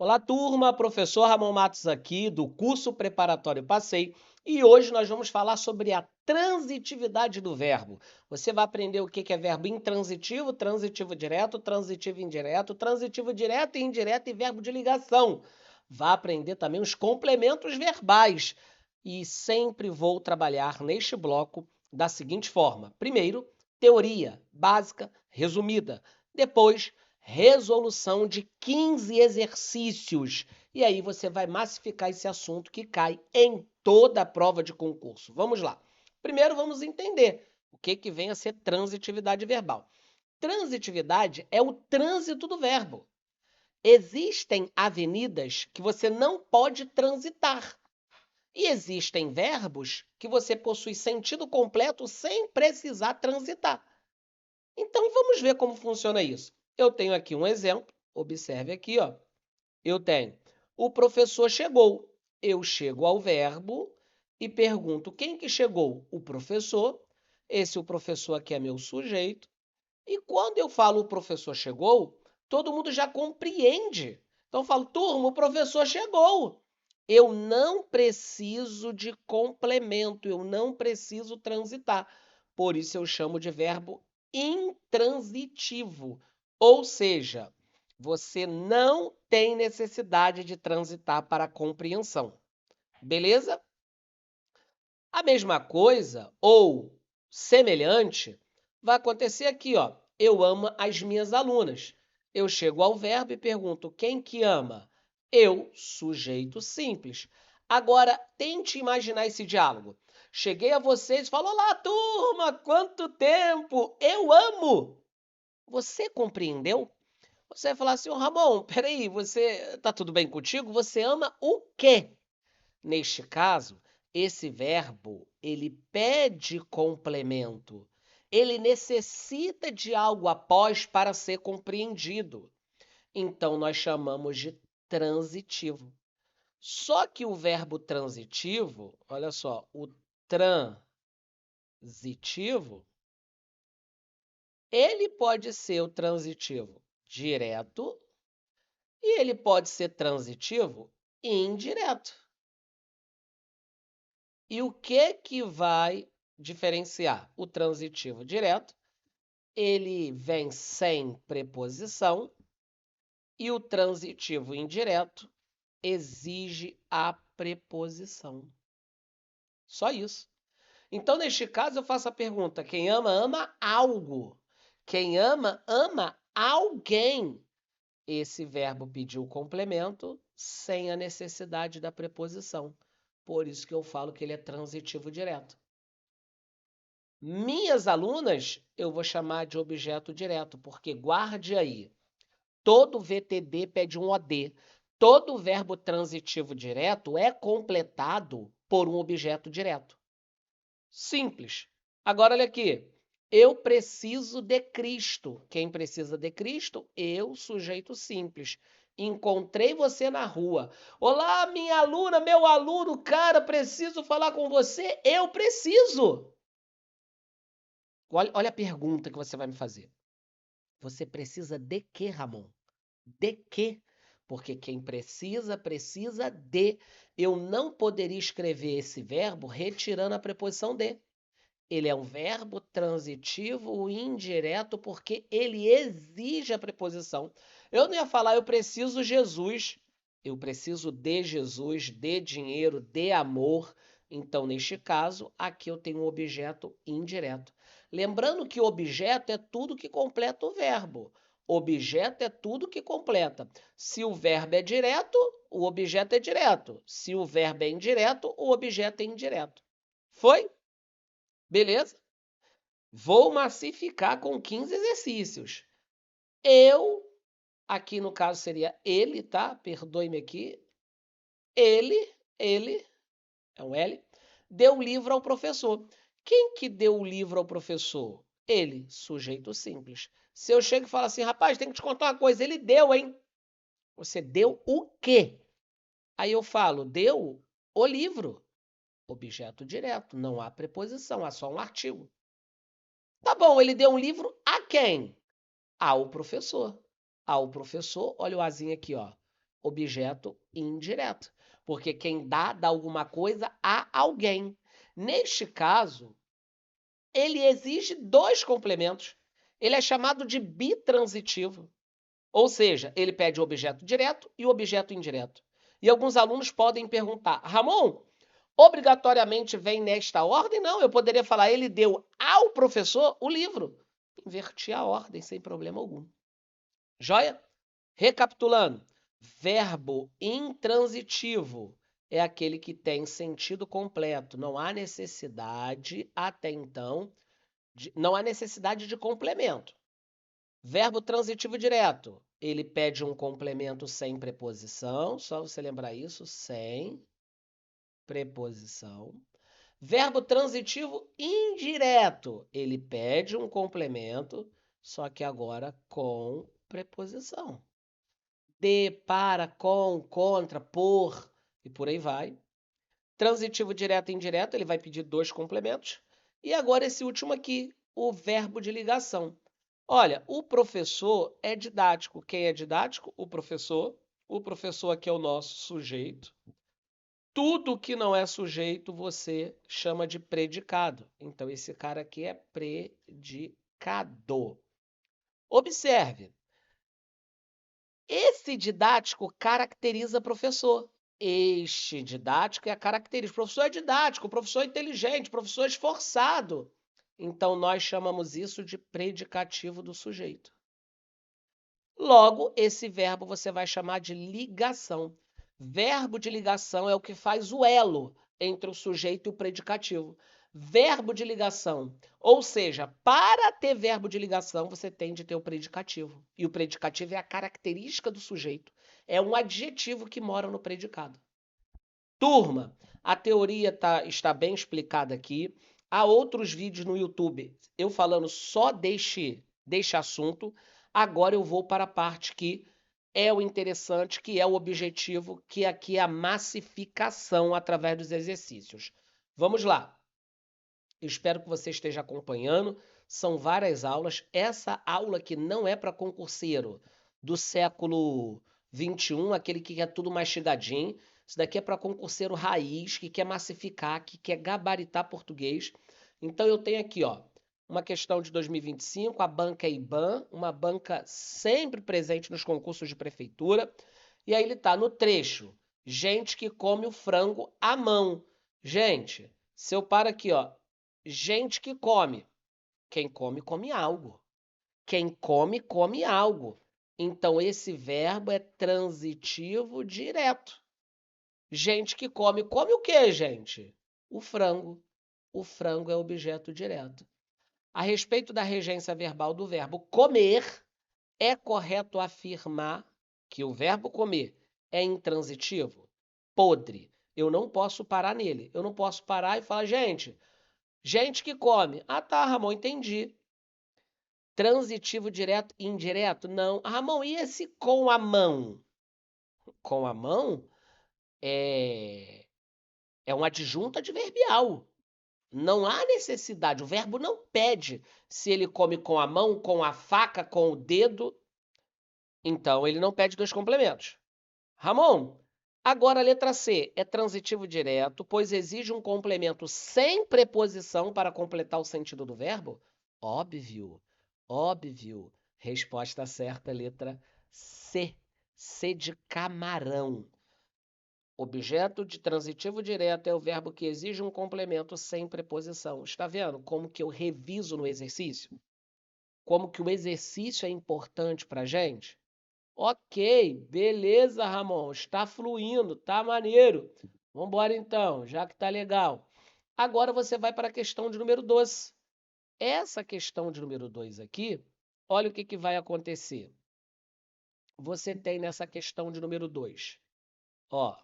Olá, turma! Professor Ramon Matos aqui, do curso preparatório Passei, e hoje nós vamos falar sobre a transitividade do verbo. Você vai aprender o que é verbo intransitivo, transitivo direto, transitivo indireto, transitivo direto e indireto e verbo de ligação. Vai aprender também os complementos verbais. E sempre vou trabalhar neste bloco da seguinte forma: primeiro, teoria básica, resumida. Depois, resolução de 15 exercícios. E aí você vai massificar esse assunto que cai em toda a prova de concurso. Vamos lá. Primeiro vamos entender o que vem a ser transitividade verbal. Transitividade é o trânsito do verbo. Existem avenidas que você não pode transitar. E existem verbos que você possui sentido completo sem precisar transitar. Então vamos ver como funciona isso. Eu tenho aqui um exemplo, observe aqui, ó. Eu tenho: o professor chegou. Eu chego ao verbo e pergunto quem que chegou? O professor. O professor aqui é meu sujeito. E quando eu falo o professor chegou, todo mundo já compreende. Então eu falo: turma, o professor chegou. Eu não preciso de complemento, eu não preciso transitar. Por isso eu chamo de verbo intransitivo. Ou seja, você não tem necessidade de transitar para a compreensão. Beleza? A mesma coisa ou semelhante vai acontecer aqui, ó. Eu amo as minhas alunas. Eu chego ao verbo e pergunto: quem que ama? Eu, sujeito simples. Agora, tente imaginar esse diálogo. Cheguei a vocês e falo: olá, turma, quanto tempo? Eu amo. Você compreendeu? Você vai falar assim: ô Ramon, peraí, tá tudo bem contigo? Você ama o quê? Neste caso, esse verbo, ele pede complemento. Ele necessita de algo após para ser compreendido. Então, nós chamamos de transitivo. Só que o verbo transitivo, olha só, o transitivo, ele pode ser o transitivo direto e ele pode ser transitivo indireto. E o que vai diferenciar? O transitivo direto, ele vem sem preposição e o transitivo indireto exige a preposição. Só isso. Então, neste caso, eu faço a pergunta: quem ama, ama algo. Quem ama, ama alguém. Esse verbo pediu complemento sem a necessidade da preposição. Por isso que eu falo que ele é transitivo direto. Minhas alunas, eu vou chamar de objeto direto, porque guarde aí. Todo VTD pede um OD. Todo verbo transitivo direto é completado por um objeto direto. Simples. Agora, olha aqui. Eu preciso de Cristo. Quem precisa de Cristo? Eu, sujeito simples. Encontrei você na rua. Olá, minha aluna, meu aluno, cara, preciso falar com você. Eu preciso. Olha a pergunta que você vai me fazer. Você precisa de quê, Ramon? De quê? Porque quem precisa, precisa de. Eu não poderia escrever esse verbo retirando a preposição de. Ele é um verbo transitivo indireto porque ele exige a preposição. Eu não ia falar eu preciso Jesus. Eu preciso de Jesus, de dinheiro, de amor. Então, neste caso, aqui eu tenho um objeto indireto. Lembrando que objeto é tudo que completa o verbo. Objeto é tudo que completa. Se o verbo é direto, o objeto é direto. Se o verbo é indireto, o objeto é indireto. Foi? Beleza? Vou massificar com 15 exercícios. Eu, aqui no caso seria ele, tá? Perdoe-me aqui. Ele, é um L, deu o livro ao professor. Quem que deu o livro ao professor? Ele, sujeito simples. Se eu chego e falo assim: rapaz, tem que te contar uma coisa, ele deu, hein? Você deu o quê? Aí eu falo: deu o livro. Objeto direto, não há preposição, há só um artigo. Tá bom, ele deu um livro a quem? Ao professor. Ao professor, olha o azinho aqui, ó. objeto indireto. Porque quem dá alguma coisa a alguém. Neste caso, ele exige dois complementos. Ele é chamado de bitransitivo. Ou seja, ele pede o objeto direto e o objeto indireto. E alguns alunos podem perguntar: Ramon, obrigatoriamente vem nesta ordem? Não, eu poderia falar: ele deu ao professor o livro. Inverti a ordem sem problema algum. Joia? Recapitulando: verbo intransitivo é aquele que tem sentido completo. Não há necessidade, até então, não há necessidade de complemento. Verbo transitivo direto, ele pede um complemento sem preposição, só você lembrar isso, sem preposição. Verbo transitivo indireto, ele pede um complemento, só que agora com preposição. De, para, com, contra, por e por aí vai. Transitivo direto e indireto, ele vai pedir dois complementos. E agora esse último aqui, o verbo de ligação. Olha, o professor é didático. Quem é didático? O professor. O professor aqui é o nosso sujeito. Tudo que não é sujeito você chama de predicado. Então, esse cara aqui é predicado. Observe. Esse didático caracteriza professor. Este didático é a característica. O professor é didático, o professor é inteligente, o professor é esforçado. Então, nós chamamos isso de predicativo do sujeito. Logo, esse verbo você vai chamar de ligação. Verbo de ligação é o que faz o elo entre o sujeito e o predicativo. Verbo de ligação, ou seja, para ter verbo de ligação, você tem de ter o predicativo. E o predicativo é a característica do sujeito. É um adjetivo que mora no predicado. Turma, a teoria está bem explicada aqui. Há outros vídeos no YouTube eu falando só deste assunto. Agora eu vou para a parte que é o interessante, que é o objetivo, que aqui é a massificação através dos exercícios. Vamos lá. Espero que você esteja acompanhando. São várias aulas. Essa aula aqui não é para concurseiro do século 21, aquele que quer tudo mastigadinho. Isso daqui é para concurseiro raiz, que quer massificar, que quer gabaritar português. Então eu tenho aqui, ó, uma questão de 2025, a banca IBAN, uma banca sempre presente nos concursos de prefeitura. E aí ele tá no trecho: gente que come o frango à mão. Gente, se eu paro aqui, ó, gente que come. Quem come, come algo. Quem come, come algo. Então, esse verbo é transitivo direto. Gente que come, come o quê, gente? O frango. O frango é objeto direto. A respeito da regência verbal do verbo comer, é correto afirmar que o verbo comer é intransitivo? Podre. Eu não posso parar nele. Eu não posso parar e falar, gente que come. Ah, tá, Ramon, entendi. Transitivo direto e indireto? Não. Ramon, e esse com a mão? Com a mão é um adjunto adverbial. Não há necessidade. O verbo não pede se ele come com a mão, com a faca, com o dedo. Então, ele não pede dois complementos. Ramon, agora a letra C é transitivo direto, pois exige um complemento sem preposição para completar o sentido do verbo? Óbvio, óbvio. Resposta certa, letra C. C de camarão. Objeto de transitivo direto é o verbo que exige um complemento sem preposição. Está vendo como que eu reviso no exercício? Como que o exercício é importante para a gente? Ok, beleza, Ramon. Está fluindo, tá maneiro. Vamos embora então, já que tá legal. Agora você vai para a questão de número 12. Essa questão de número 2 aqui, olha o que vai acontecer. Você tem nessa questão de número 2, ó,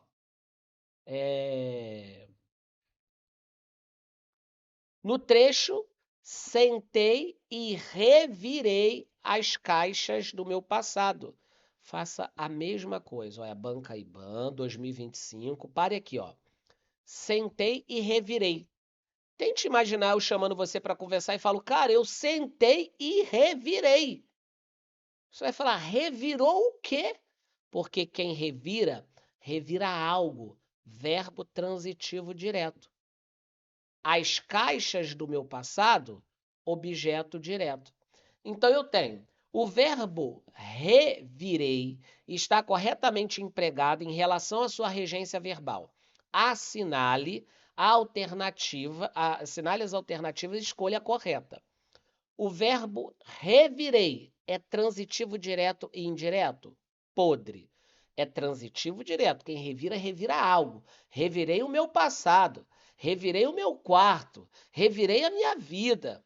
no trecho, sentei e revirei as caixas do meu passado. Faça a mesma coisa. Olha, Banca IBAN 2025. Pare aqui, ó. Sentei e revirei. Tente imaginar eu chamando você para conversar e falo, cara, eu sentei e revirei. Você vai falar, revirou o quê? porque quem revira, revira algo. Verbo transitivo direto. As caixas do meu passado, objeto direto. Então eu tenho o verbo revirei está corretamente empregado em relação à sua regência verbal. Assinale a alternativa, assinale as alternativas e escolha a correta. O verbo revirei é transitivo direto e indireto? Podre. É transitivo direto. Quem revira, revira algo. Revirei o meu passado. Revirei o meu quarto. Revirei a minha vida.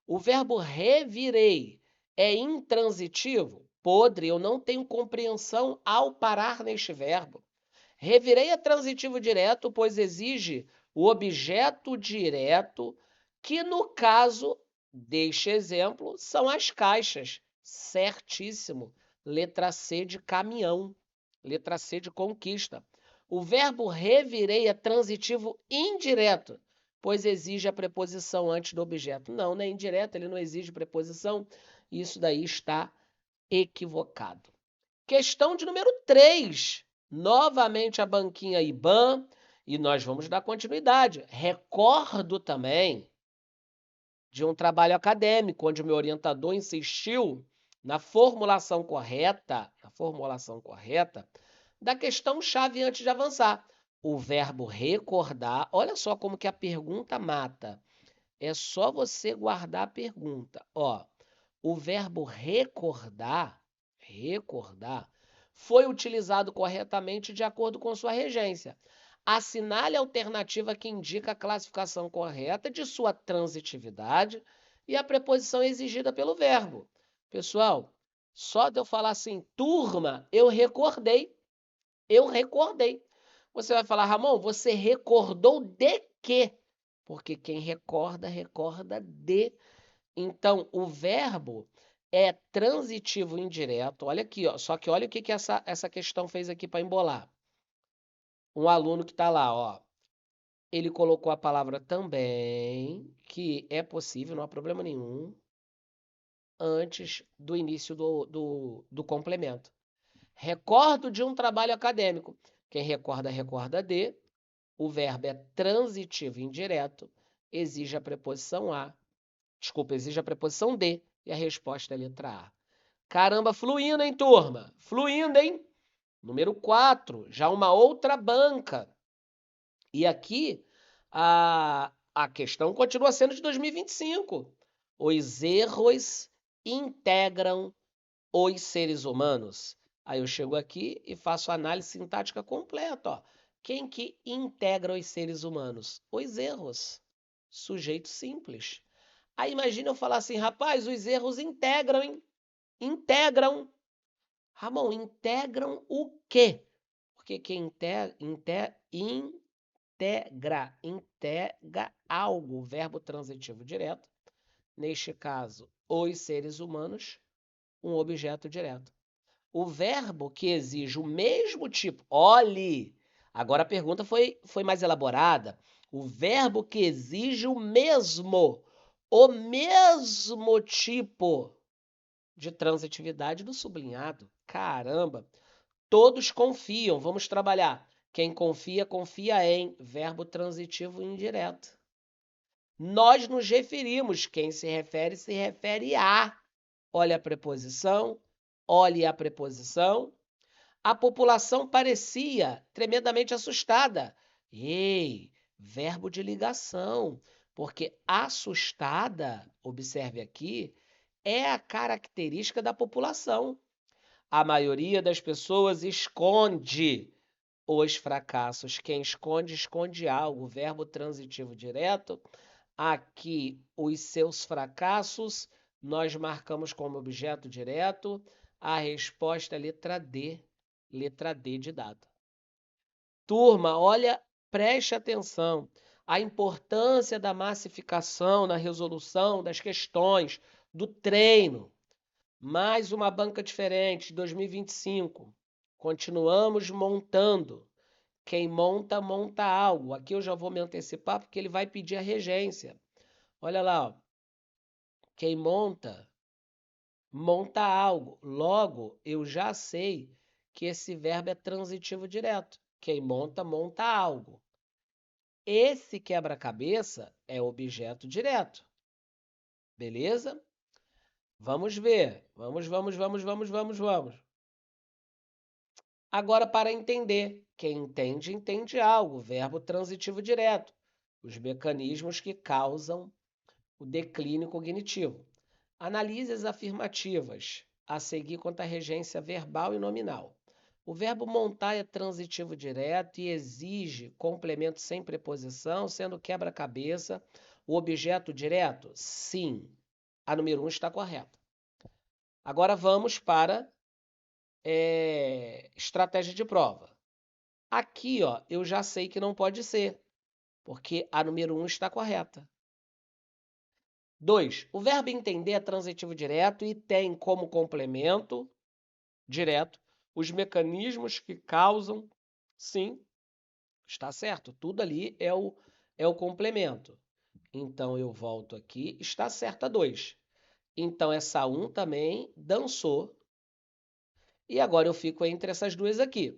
O verbo revirei é intransitivo? Podre, eu não tenho compreensão ao parar neste verbo. Revirei é transitivo direto, pois exige o objeto direto, que no caso deste exemplo são as caixas. Certíssimo. Letra C de caminhão. Letra C de conquista. O verbo revirei é transitivo indireto, pois exige a preposição antes do objeto. Não, não é indireto, ele não exige preposição. Isso daí está equivocado. Questão de número 3. Novamente a banquinha IBAN. E nós vamos dar continuidade. Recordo também de um trabalho acadêmico, onde o meu orientador insistiu na formulação correta da questão-chave antes de avançar. O verbo recordar, olha só como que a pergunta mata. É só você guardar a pergunta. Ó, o verbo recordar foi utilizado corretamente de acordo com sua regência. Assinale a alternativa que indica a classificação correta de sua transitividade e a preposição exigida pelo verbo. Pessoal, só de eu falar assim, turma, eu recordei. Você vai falar, Ramon, você recordou de quê? Porque quem recorda, recorda de. Então, o verbo é transitivo indireto. Olha aqui, ó. Só que olha o que essa questão fez aqui para embolar. Um aluno que está lá, ó. Ele colocou a palavra também, que é possível, não há problema nenhum, antes do início do complemento. Recordo de um trabalho acadêmico. Quem recorda, recorda de. O verbo é transitivo indireto, exige a preposição a. Desculpa, exige a preposição de. E a resposta é a letra A. Caramba, fluindo, hein, turma? Fluindo, hein? Número 4, já uma outra banca. E aqui a questão continua sendo de 2025. Os erros integram os seres humanos. Aí eu chego aqui e faço a análise sintática completa. Ó. Quem que integra os seres humanos? Os erros. Sujeito simples. Aí imagina eu falar assim, rapaz, os erros integram, hein? Integram. Ramon, integram o quê? Porque quem integra algo, verbo transitivo direto. Neste caso, os seres humanos, um objeto direto. O verbo que exige o mesmo tipo, olhe, agora a pergunta foi mais elaborada. O verbo que exige o mesmo tipo de transitividade do sublinhado. Caramba, todos confiam, vamos trabalhar. Quem confia, confia em verbo transitivo indireto. Nós nos referimos, quem se refere a. Olha a preposição, olhe a preposição. A população parecia tremendamente assustada. Ei, verbo de ligação, porque assustada, observe aqui, é a característica da população. A maioria das pessoas esconde os fracassos. Quem esconde, esconde algo. Verbo transitivo direto. Aqui, os seus fracassos, nós marcamos como objeto direto. A resposta é letra D. Letra D de dado. Turma, olha, preste atenção. A importância da massificação na resolução das questões, do treino. Mais uma banca diferente, 2025. Continuamos montando. Quem monta, monta algo. Aqui eu já vou me antecipar porque ele vai pedir a regência. Olha lá, ó. Quem monta, monta algo. Logo, eu já sei que esse verbo é transitivo direto. Quem monta, monta algo. Esse quebra-cabeça é objeto direto. Beleza? Vamos ver. Vamos. Agora, para entender. Quem entende, entende algo. Verbo transitivo direto. Os mecanismos que causam o declínio cognitivo. Analise as afirmativas a seguir quanto à regência verbal e nominal. O verbo montar é transitivo direto e exige complemento sem preposição, sendo quebra-cabeça o objeto direto? Sim. A número 1 está correta. Agora vamos para estratégia de prova. Aqui, ó, eu já sei que não pode ser, porque a número 1 está correta. 2. O verbo entender é transitivo direto e tem como complemento direto os mecanismos que causam, sim, está certo, tudo ali é o complemento. Então eu volto aqui, está certa 2. Então essa 1 também dançou. E agora eu fico entre essas duas aqui.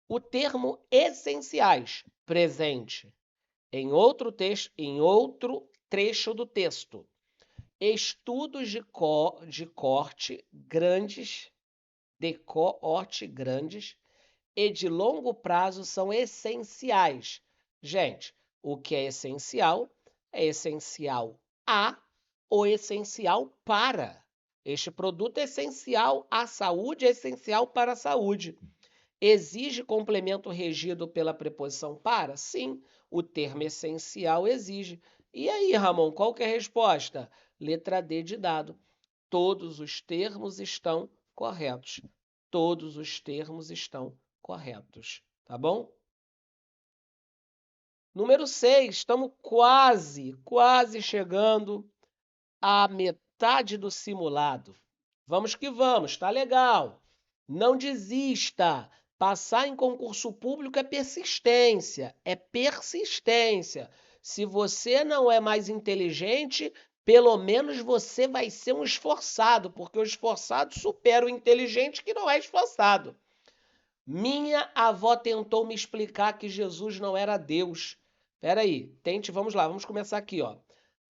O termo essenciais, presente em outro texto, em outro trecho do texto. Estudos de coorte grandes e de longo prazo são essenciais. Gente, o que é essencial a ou essencial para. Este produto é essencial à saúde, é essencial para a saúde. Exige complemento regido pela preposição para? Sim, o termo essencial exige. E aí, Ramon, qual que é a resposta? Letra D de dado. Todos os termos estão corretos. Todos os termos estão corretos. Tá bom? Número 6, estamos quase chegando à metade do simulado. Vamos que vamos, tá legal. Não desista. Passar em concurso público é persistência, Se você não é mais inteligente, pelo menos você vai ser um esforçado, porque o esforçado supera o inteligente que não é esforçado. Minha avó tentou me explicar que Jesus não era Deus. Espera aí, vamos lá, vamos começar aqui, ó.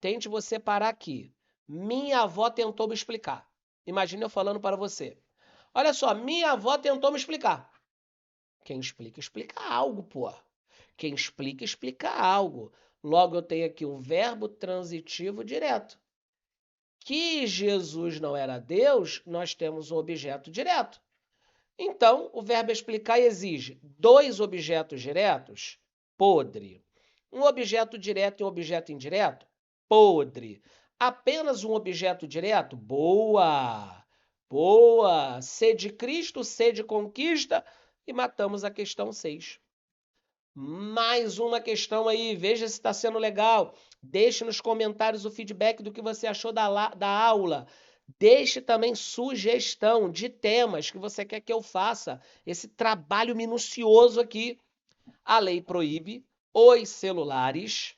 Tente você parar aqui. Minha avó tentou me explicar. Imagina eu falando para você. Olha só, minha avó tentou me explicar. Quem explica, explica algo, pô. Quem explica, explica algo. Logo, eu tenho aqui um verbo transitivo direto. Que Jesus não era Deus, nós temos um objeto direto. Então, o verbo explicar exige 2 objetos diretos? Podre. Um objeto direto e um objeto indireto? Podre. Apenas um objeto direto? Boa! Boa! C de Cristo, C de conquista e matamos a questão 6. Mais uma questão aí, veja se está sendo legal. Deixe nos comentários o feedback do que você achou da aula. Deixe também sugestão de temas que você quer que eu faça. Esse trabalho minucioso aqui. A lei proíbe os celulares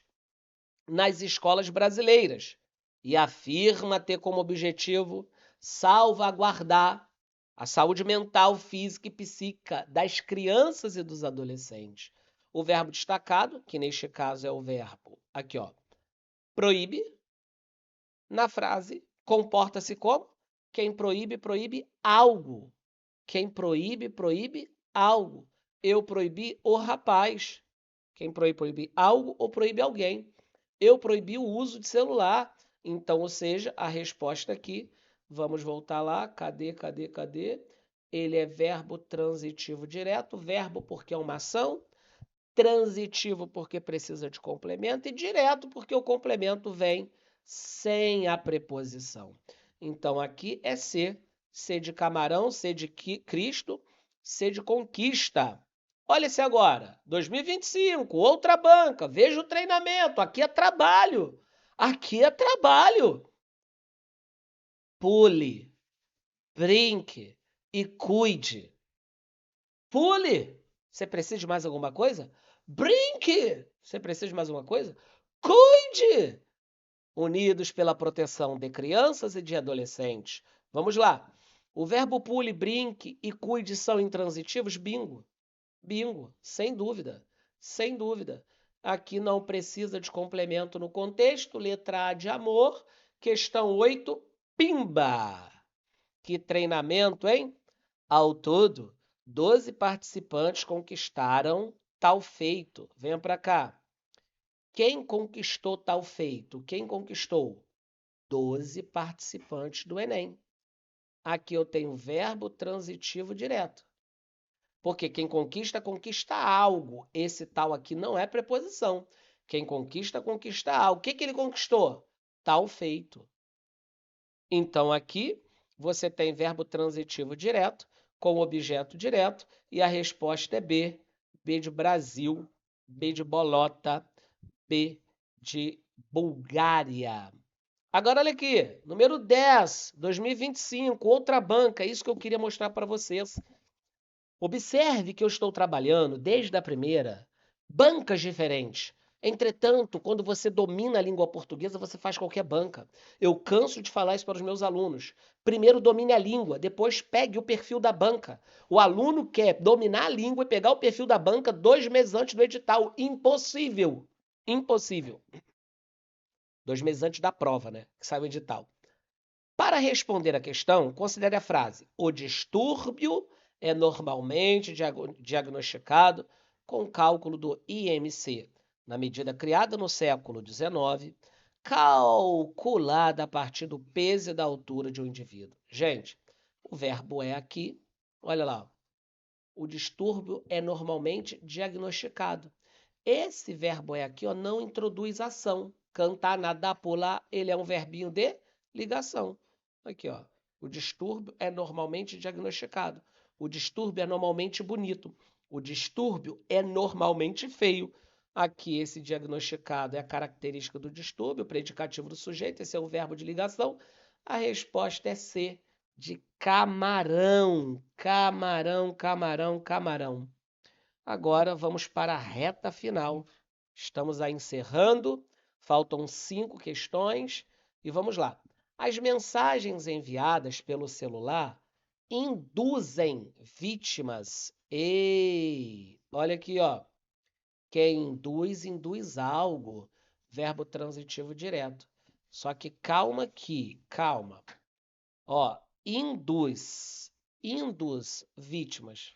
nas escolas brasileiras e afirma ter como objetivo salvaguardar a saúde mental, física e psíquica das crianças e dos adolescentes. O verbo destacado, que neste caso é o verbo, aqui ó, proíbe, na frase, comporta-se como? Quem proíbe, proíbe algo. Quem proíbe, proíbe algo. Eu proibi o rapaz. Quem proíbe, proíbe algo ou proíbe alguém. Eu proibi o uso de celular. Então, ou seja, a resposta aqui, vamos voltar lá, cadê? Ele é verbo transitivo direto, verbo porque é uma ação, transitivo porque precisa de complemento e direto porque o complemento vem sem a preposição. Então aqui é C. C de camarão, C de Cristo, C de conquista. Olha esse agora, 2025, outra banca, veja o treinamento, aqui é trabalho. Aqui é trabalho. Pule, brinque e cuide. Pule. Você precisa de mais alguma coisa? Brinque! Você precisa de mais alguma coisa? Cuide! Unidos pela proteção de crianças e de adolescentes. Vamos lá. O verbo pule, brinque e cuide são intransitivos? Bingo. Bingo, sem dúvida. Sem dúvida. Aqui não precisa de complemento no contexto. Letra A de amor. Questão 8. Pimba! Que treinamento, hein? Ao todo, 12 participantes conquistaram tal feito. Venha para cá. Quem conquistou tal feito? Quem conquistou? 12 participantes do Enem. Aqui eu tenho verbo transitivo direto. Porque quem conquista, conquista algo. Esse tal aqui não é preposição. Quem conquista, conquista algo. O que ele conquistou? Tal feito. Então aqui você tem verbo transitivo direto com objeto direto e a resposta é B. B de Brasil, B de bolota, B de Bulgária. Agora olha aqui, número 10, 2025, outra banca, isso que eu queria mostrar para vocês. Observe que eu estou trabalhando desde a primeira, bancas diferentes. Entretanto, quando você domina a língua portuguesa, você faz qualquer banca. Eu canso de falar isso para os meus alunos. Primeiro domine a língua, depois pegue o perfil da banca. O aluno quer dominar a língua e pegar o perfil da banca 2 meses antes do edital. Impossível. Impossível. 2 meses antes da prova, né? Que sai o edital. Para responder a questão, considere a frase: o distúrbio é normalmente diagnosticado com cálculo do IMC, na medida criada no século XIX, calculada a partir do peso e da altura de um indivíduo. Gente, o verbo é aqui, olha lá, o distúrbio é normalmente diagnosticado. Esse verbo é aqui, ó, não introduz ação. Cantar, nadar, pular, ele é um verbinho de ligação. Aqui, ó. O distúrbio é normalmente diagnosticado. O distúrbio é normalmente bonito. O distúrbio é normalmente feio. Aqui, esse diagnosticado é a característica do distúrbio, o predicativo do sujeito, esse é o verbo de ligação. A resposta é C, de camarão. Camarão, camarão, camarão. Agora vamos para a reta final. Estamos aí encerrando, faltam 5 questões e vamos lá. As mensagens enviadas pelo celular induzem vítimas. Ei, olha aqui, ó. Quem induz, induz algo. Verbo transitivo direto. Só que calma aqui, calma. Ó, induz vítimas.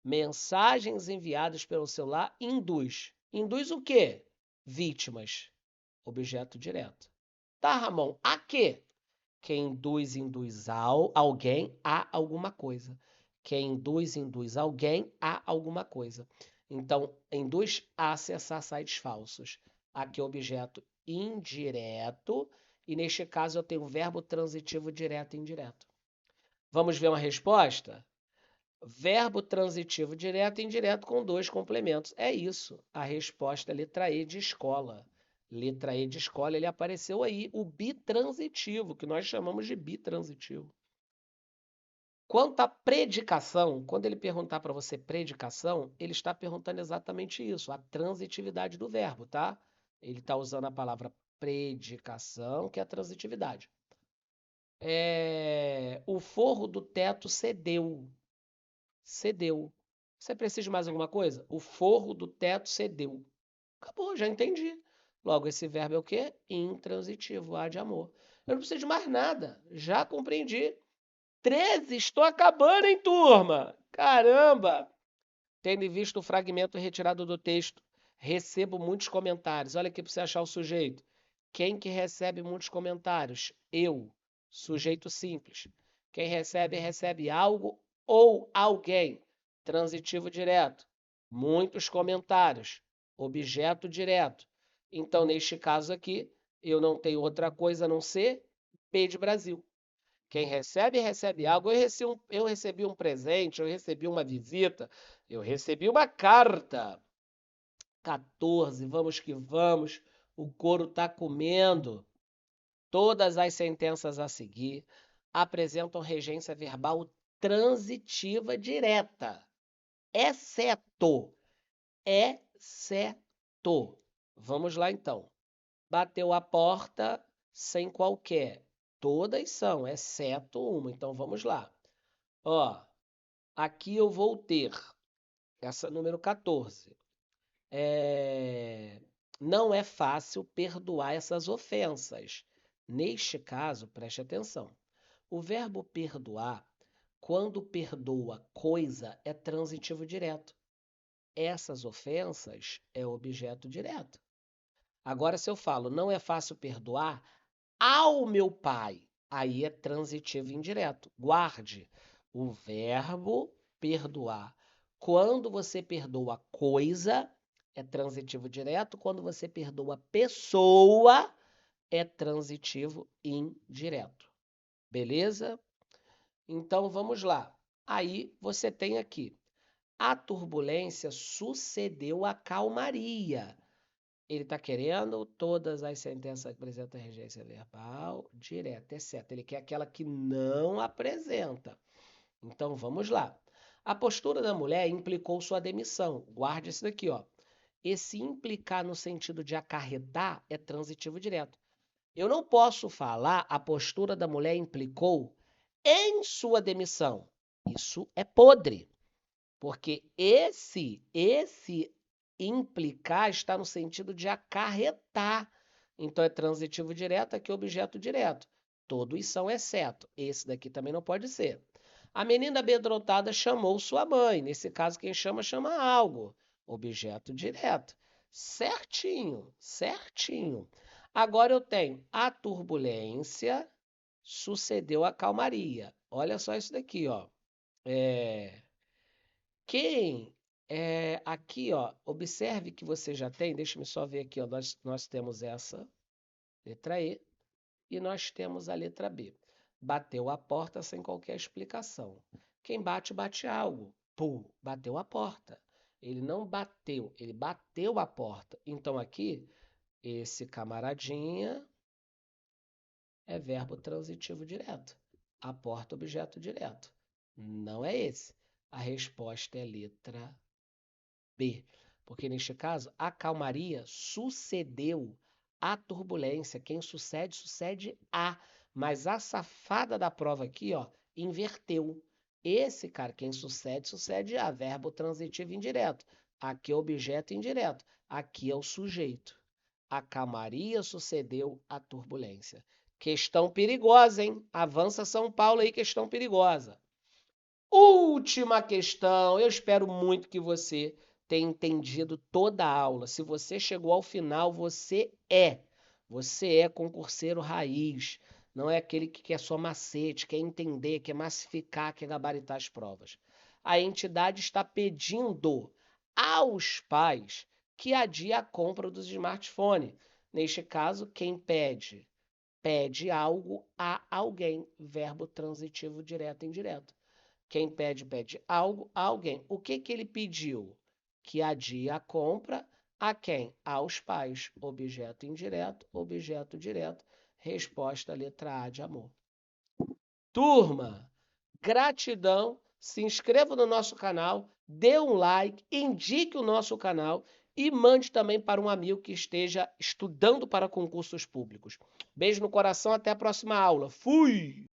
Mensagens enviadas pelo celular induz. Induz o quê? Vítimas. Objeto direto. Tá, Ramon, a quê? Quem induz, induz alguém a alguma coisa. Quem induz alguém a alguma coisa. Então, induz a acessar sites falsos. Aqui é objeto indireto. E neste caso eu tenho verbo transitivo direto e indireto. Vamos ver uma resposta? Verbo transitivo direto e indireto com 2 complementos. É isso. A resposta é letra E de escola. Letra E de escola, ele apareceu aí, o bitransitivo, que nós chamamos de bitransitivo. Quanto à predicação, quando ele perguntar para você predicação, ele está perguntando exatamente isso, a transitividade do verbo, tá? Ele está usando a palavra predicação, que é a transitividade. O forro do teto cedeu. Cedeu. Você precisa de mais alguma coisa? O forro do teto cedeu. Acabou, já entendi. Logo, esse verbo é o quê? Intransitivo, A de amor. Eu não preciso de mais nada. Já compreendi. 13, estou acabando, hein, turma? Caramba! Tendo visto o fragmento retirado do texto, recebo muitos comentários. Olha aqui para você achar o sujeito. Quem que recebe muitos comentários? Eu, sujeito simples. Quem recebe, recebe algo ou alguém. Transitivo direto. Muitos comentários. Objeto direto. Então, neste caso aqui, eu não tenho outra coisa a não ser P de Brasil. Quem recebe, recebe algo. Eu recebi um presente, eu recebi uma visita, eu recebi uma carta. 14, vamos que vamos. O couro está comendo. Todas as sentenças a seguir apresentam regência verbal transitiva direta, exceto. Vamos lá então. Bateu a porta sem qualquer. Todas são, exceto uma. Então vamos lá. Ó, aqui eu vou ter essa número 14. Não é fácil perdoar essas ofensas. Neste caso, preste atenção. O verbo perdoar, quando perdoa coisa, é transitivo direto. Essas ofensas é objeto direto. Agora, se eu falo não é fácil perdoar ao meu pai, aí é transitivo indireto. Guarde o verbo perdoar. Quando você perdoa coisa, é transitivo direto. Quando você perdoa pessoa, é transitivo indireto. Beleza? Então vamos lá. Aí você tem aqui: a turbulência sucedeu à calmaria. Ele está querendo todas as sentenças que apresentam regência verbal direta, exceto ele quer aquela que não apresenta. Então vamos lá. A postura da mulher implicou sua demissão. Guarde isso daqui, ó. Esse implicar no sentido de acarretar é transitivo direto. Eu não posso falar a postura da mulher implicou em sua demissão. Isso é podre. Porque esse implicar está no sentido de acarretar. Então é transitivo direto, aqui é objeto direto. Todos são exceto. Esse daqui também não pode ser. A menina amedrontada chamou sua mãe. Nesse caso, quem chama, chama algo. Objeto direto. Certinho, certinho. Agora eu tenho a turbulência sucedeu a calmaria. Olha só isso daqui, ó. Quem aqui, ó, observe que você já tem, deixa-me só ver aqui, ó, nós temos essa letra E e nós temos a letra B. Bateu a porta sem qualquer explicação. Quem bate, bate algo. Pum, bateu a porta. Ele não bateu, ele bateu a porta. Então aqui, esse camaradinha é verbo transitivo direto. A porta, objeto direto. Não é esse. A resposta é letra B. Porque neste caso, a calmaria sucedeu à turbulência. Quem sucede, sucede a. Mas a safada da prova aqui, ó, inverteu. Esse cara, quem sucede, sucede a. Verbo transitivo indireto. Aqui é objeto indireto. Aqui é o sujeito. A calmaria sucedeu à turbulência. Questão perigosa, hein? Avança São Paulo aí, questão perigosa. Última questão. Eu espero muito que você tenha entendido toda a aula. Se você chegou ao final, você é. Você é concurseiro raiz. Não é aquele que quer só macete, quer entender, quer massificar, quer gabaritar as provas. A entidade está pedindo aos pais que adie a compra dos smartphones. Neste caso, quem pede? Pede algo a alguém. Verbo transitivo direto e indireto. Quem pede, pede algo a alguém. O que que ele pediu? Que adie a compra a quem? Aos pais. Objeto indireto, objeto direto. Resposta letra A de amor. Turma, gratidão. Se inscreva no nosso canal, dê um like, indique o nosso canal e mande também para um amigo que esteja estudando para concursos públicos. Beijo no coração, até a próxima aula. Fui!